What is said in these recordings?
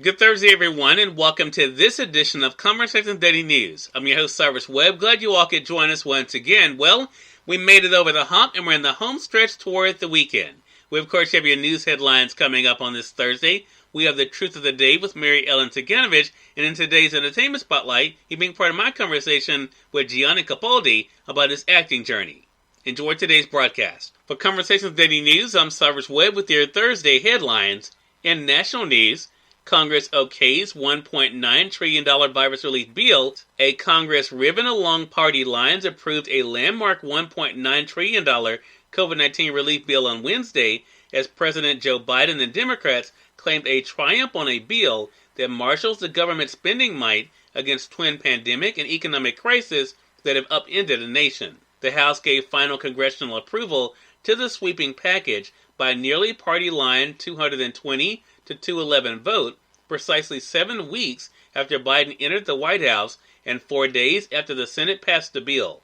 Good Thursday, everyone, and welcome to this edition of Conversations Daily News. I'm your host, Cyrus Webb. Glad you all could join us once again. Well, we made it over the hump, and we're in the home stretch toward the weekend. We, of course, have your news headlines coming up on this Thursday. We have the Truth of the Day with Mary Ellen Ciganovich, and in today's Entertainment Spotlight, he being part of my conversation with Gianni Capaldi about his acting journey. Enjoy today's broadcast. For Conversations Daily News, I'm Cyrus Webb with your Thursday headlines. In national news, Congress okays $1.9 trillion virus relief bill. A Congress riven along party lines approved a landmark $1.9 trillion COVID-19 relief bill on Wednesday as President Joe Biden and Democrats claimed a triumph on a bill that marshals the government spending might against twin pandemic and economic crisis that have upended the nation. The House gave final congressional approval to the sweeping package by a nearly party line 220 to 211 vote, precisely 7 weeks after Biden entered the White House and 4 days after the Senate passed the bill.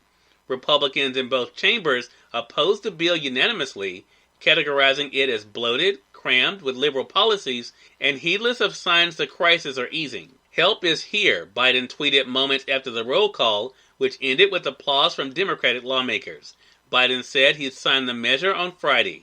Republicans in both chambers opposed the bill unanimously, categorizing it as bloated, crammed with liberal policies, and heedless of signs the crisis are easing. Help is here, Biden tweeted moments after the roll call, which ended with applause from Democratic lawmakers. Biden said he'd sign the measure on Friday.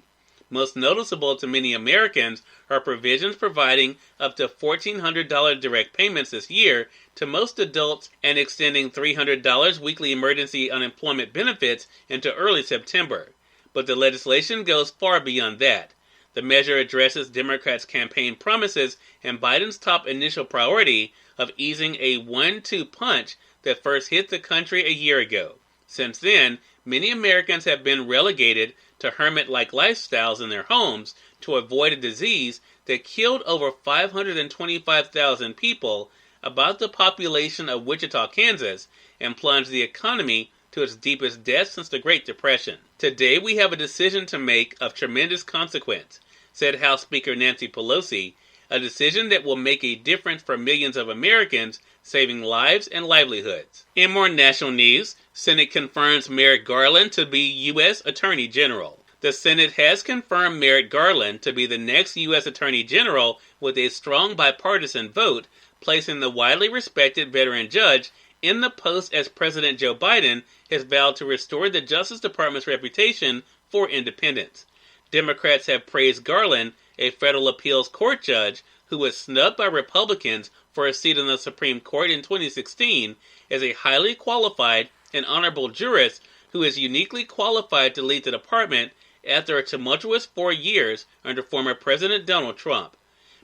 Most noticeable to many Americans are provisions providing up to $1,400 direct payments this year to most adults and extending $300 weekly emergency unemployment benefits into early September. But the legislation goes far beyond that. The measure addresses Democrats' campaign promises and Biden's top initial priority of easing a 1-2 punch that first hit the country a year ago. Since then, many Americans have been relegated to hermit-like lifestyles in their homes to avoid a disease that killed over 525,000 people, about the population of Wichita, Kansas, and plunged the economy to its deepest depths since the Great Depression. Today we have a decision to make of tremendous consequence, said House Speaker Nancy Pelosi, a decision that will make a difference for millions of Americans, saving lives and livelihoods. In more national news, Senate confirms Merrick Garland to be U.S. Attorney General. The Senate has confirmed Merrick Garland to be the next U.S. Attorney General with a strong bipartisan vote, placing the widely respected veteran judge in the post as President Joe Biden has vowed to restore the Justice Department's reputation for independence. Democrats have praised Garland, a federal appeals court judge who was snubbed by Republicans for a seat on the Supreme Court in 2016, as a highly qualified and honorable jurist who is uniquely qualified to lead the department after a tumultuous 4 years under former President Donald Trump.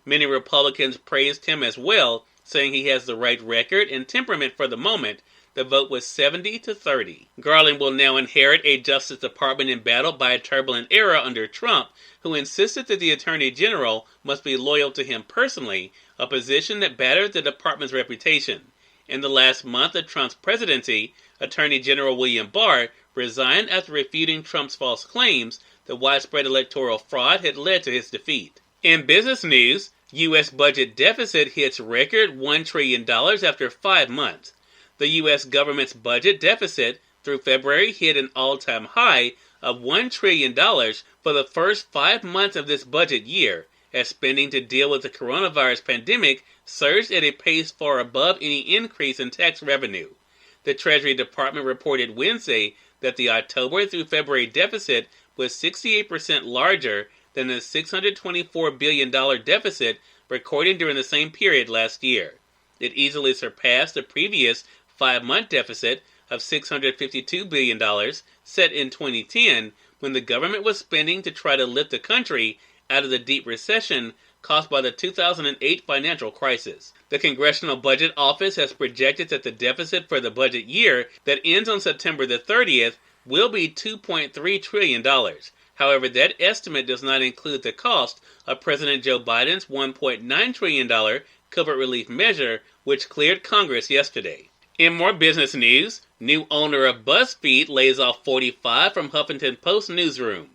Many Republicans praised him as well, saying he has the right record and temperament for the moment. The vote was 70-30. Garland will now inherit a Justice Department embattled by a turbulent era under Trump, who insisted that the Attorney General must be loyal to him personally, a position that battered the department's reputation. In the last month of Trump's presidency, Attorney General William Barr resigned after refuting Trump's false claims that widespread electoral fraud had led to his defeat. In business news, U.S. budget deficit hits record $1 trillion after 5 months. The U.S. government's budget deficit through February hit an all-time high of $1 trillion for the first 5 months of this budget year, as spending to deal with the coronavirus pandemic surged at a pace far above any increase in tax revenue. The Treasury Department reported Wednesday that the October through February deficit was 68% larger than the $624 billion deficit recorded during the same period last year. It easily surpassed the previous 5-month deficit of $652 billion set in 2010, when the government was spending to try to lift the country out of the deep recession caused by the 2008 financial crisis. The Congressional Budget Office has projected that the deficit for the budget year that ends on September the 30th will be $2.3 trillion. However, that estimate does not include the cost of President Joe Biden's $1.9 trillion COVID relief measure, which cleared Congress yesterday. In more business news, new owner of BuzzFeed lays off 45 from Huffington Post newsroom.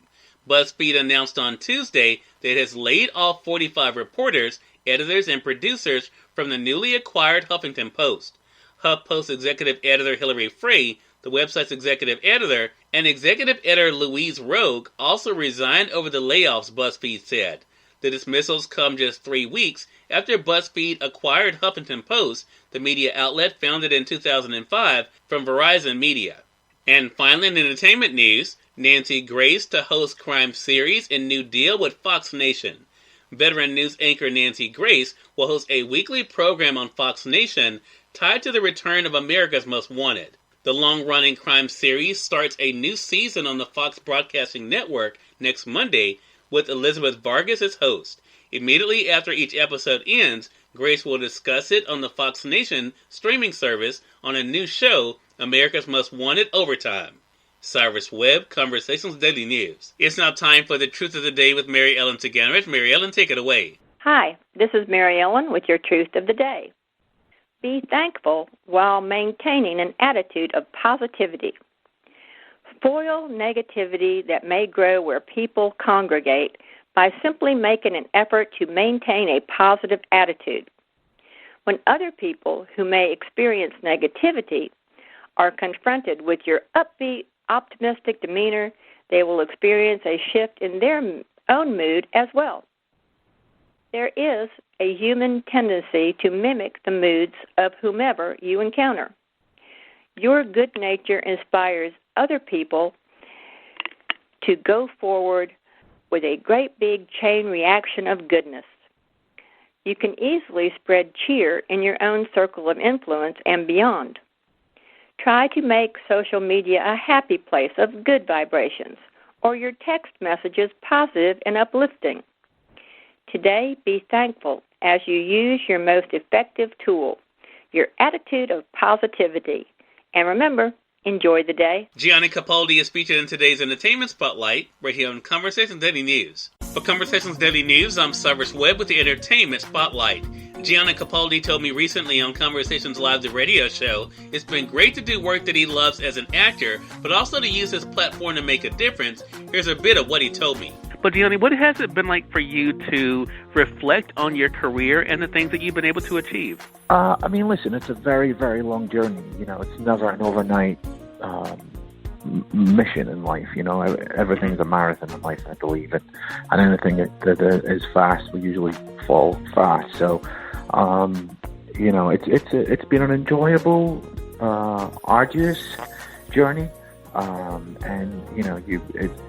BuzzFeed announced on Tuesday that it has laid off 45 reporters, editors, and producers from the newly acquired Huffington Post. HuffPost executive editor Hilary Frey, the website's executive editor, and executive editor Louise Rogue also resigned over the layoffs, BuzzFeed said. The dismissals come just 3 weeks after BuzzFeed acquired Huffington Post, the media outlet founded in 2005 from Verizon Media. And finally, in entertainment news, Nancy Grace to host crime series in new deal with Fox Nation. Veteran news anchor Nancy Grace will host a weekly program on Fox Nation tied to the return of America's Most Wanted. The long-running crime series starts a new season on the Fox Broadcasting Network next Monday with Elizabeth Vargas as host. Immediately after each episode ends, Grace will discuss it on the Fox Nation streaming service on a new show, America's Most Wanted Overtime. Cyrus Webb, Conversations Daily News. It's now time for the Truth of the Day with Mary Ellen Ciganovich. Mary Ellen, take it away. Hi, this is Mary Ellen with your Truth of the Day. Be thankful while maintaining an attitude of positivity. Foil negativity that may grow where people congregate by simply making an effort to maintain a positive attitude. When other people who may experience negativity are confronted with your upbeat, optimistic demeanor, they will experience a shift in their own mood as well. There is a human tendency to mimic the moods of whomever you encounter. Your good nature inspires other people to go forward with a great big chain reaction of goodness. You can easily spread cheer in your own circle of influence and beyond. Try to make social media a happy place of good vibrations, or your text messages positive and uplifting. Today, be thankful as you use your most effective tool, your attitude of positivity. And remember, enjoy the day. Gianni Capaldi is featured in today's Entertainment Spotlight, right here on Conversations Daily News. For Conversations Daily News, I'm Cyrus Webb with the Entertainment Spotlight. Gianni Capaldi told me recently on Conversations Live, the radio show, it's been great to do work that he loves as an actor, but also to use his platform to make a difference. Here's a bit of what he told me. But Gianni, what has it been like for you to reflect on your career and the things that you've been able to achieve? Listen, it's a very, very long journey. It's never an overnight mission in life. Everything's a marathon in life, I believe. And anything that is fast will usually fall fast. So, it's been an enjoyable, arduous journey.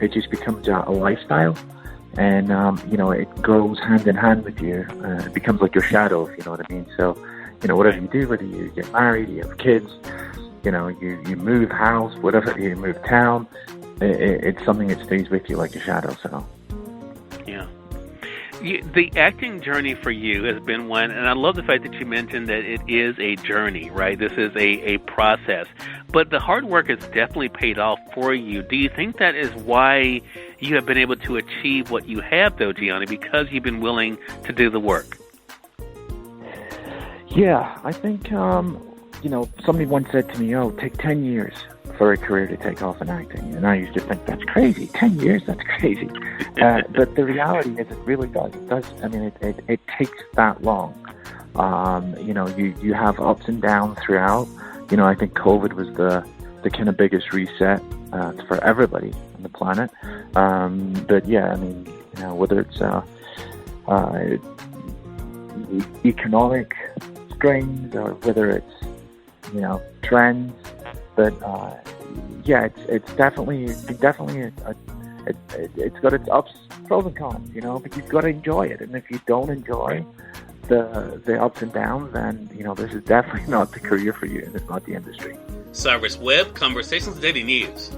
It just becomes a lifestyle, and it goes hand in hand with you. It becomes like your shadow, if you know what I mean. So, whatever you do, whether you get married, you have kids, you move house, whatever, you move town, it's something that stays with you like a shadow. So, yeah. The acting journey for you has been one, and I love the fact that you mentioned that it is a journey, right? This is a process. But the hard work has definitely paid off for you. Do you think that is why you have been able to achieve what you have, though, Gianni, because you've been willing to do the work? Yeah, I think, somebody once said to me, take 10 years for a career to take off in acting. And I used to think, that's crazy. 10 years? That's crazy. But the reality is it really does. It takes that long. You have ups and downs throughout. I think COVID was the kind of biggest reset for everybody on the planet. But yeah, whether it's economic strains or whether it's trends, but it's definitely it's got its ups, pros and cons, but you've got to enjoy it. And if you don't enjoy the ups and downs, then this is definitely not the career for you, and it's not the industry. Cyrus Webb, Conversations Daily News.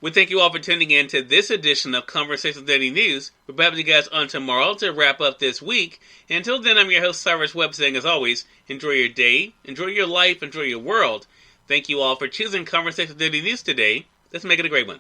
We thank you all for tuning in to this edition of Conversations Daily News. We'll be having you guys on tomorrow to wrap up this week. And until then, I'm your host, Cyrus Webb, saying as always, enjoy your day, enjoy your life, enjoy your world. Thank you all for choosing Conversations Daily News today. Let's make it a great one.